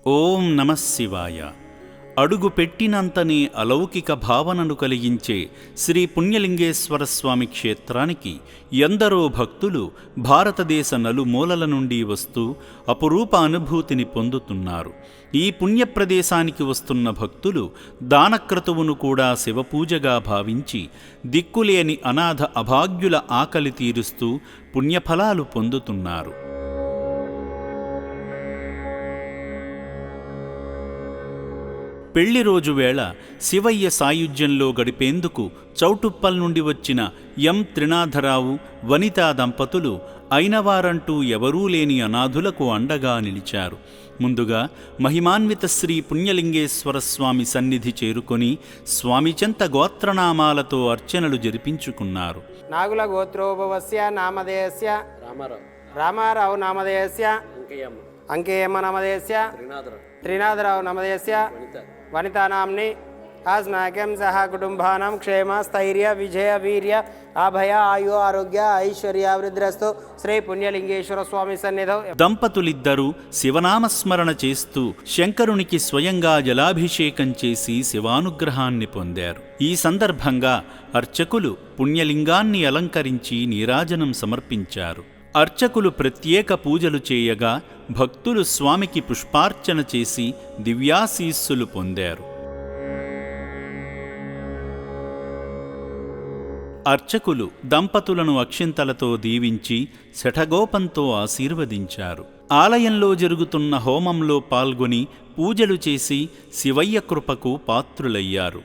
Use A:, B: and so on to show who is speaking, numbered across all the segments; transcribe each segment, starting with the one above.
A: ఓం నమః శివాయ. అడుగు పెట్టినంతనే అలౌకిక భావనను కలిగించే శ్రీ పుణ్యలింగేశ్వర స్వామి క్షేత్రానికి ఎందరో భక్తులు భారతదేశ నలుమూలల నుండి వస్తూ అపురూప అనుభూతిని పొందుతున్నారు. ఈ పుణ్యప్రదేశానికి వస్తున్న భక్తులు దానక్రతువును కూడా శివపూజగా భావించి దిక్కులేని అనాథ అభాగ్యుల ఆకలి తీరుస్తూ పుణ్యఫలాలు పొందుతున్నారు. పెళ్లి రోజు వేళ శివయ్య సాయుధ్యంలో గడిపేందుకు చౌటుప్పల్ నుండి వచ్చిన ఎం త్రినాథరావు వనితా దంపతులు అయినవారంటూ ఎవరూ లేని అనాథులకు అండగా నిలిచారు. ముందుగా మహిమాన్విత శ్రీ పుణ్యలింగేశ్వర స్వామి సన్నిధి చేరుకొని స్వామి చెంత గోత్రనామాలతో అర్చనలు జరిపించుకున్నారు.
B: నాగుల గోత్రోభవస్య నామధేయస్య రామారావు నామధేయస్య అంకేయమ్మ నామధేయస్య త్రినాథరావు నామధేయస్య వనితానాంని ఆస్మాకం సహ కుటుంబానాం క్షేమ స్థైర్య విజయ వీర్య అభయ ఆయు ఆరోగ్య ఐశ్వర్యాభివృద్ధిరస్తు శ్రీ పుణ్యలింగేశ్వర స్వామి సన్నిధౌ.
A: దంపతులిద్దరూ శివనామస్మరణ చేస్తూ శంకరునికి స్వయంగా జలాభిషేకం చేసి శివానుగ్రహాన్ని పొందారు. ఈ సందర్భంగా అర్చకులు పుణ్యలింగాన్ని అలంకరించి నీరాజనం సమర్పించారు. అర్చకులు ప్రత్యేక పూజలు చేయగా భక్తులు స్వామికి పుష్పార్చన చేసి దివ్యాశీస్సులు పొందారు. అర్చకులు దంపతులను అక్షింతలతో దీవించి శఠగోపంతో ఆశీర్వదించారు. ఆలయంలో జరుగుతున్న హోమంలో పాల్గొని పూజలు చేసి శివయ్య కృపకు పాత్రులయ్యారు.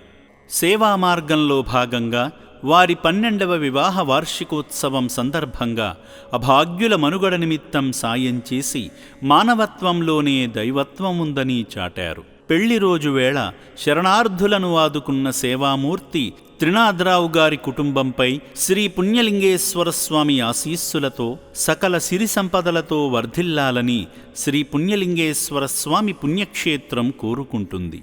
A: సేవా మార్గంలో భాగంగా వారి 12వ వివాహ వార్షికోత్సవం సందర్భంగా అభాగ్యుల మనుగడ నిమిత్తం సాయం చేసి మానవత్వంలోనే దైవత్వం ఉందని చాటారు. పెళ్లి రోజు వేళ శరణార్థులను ఆదుకున్న సేవామూర్తి త్రినాథరావు గారి కుటుంబంపై శ్రీ పుణ్యలింగేశ్వర స్వామి ఆశీస్సులతో సకల సిరి సంపదలతో వర్ధిల్లాలని శ్రీ పుణ్యలింగేశ్వర స్వామి పుణ్యక్షేత్రం కోరుకుంటుంది.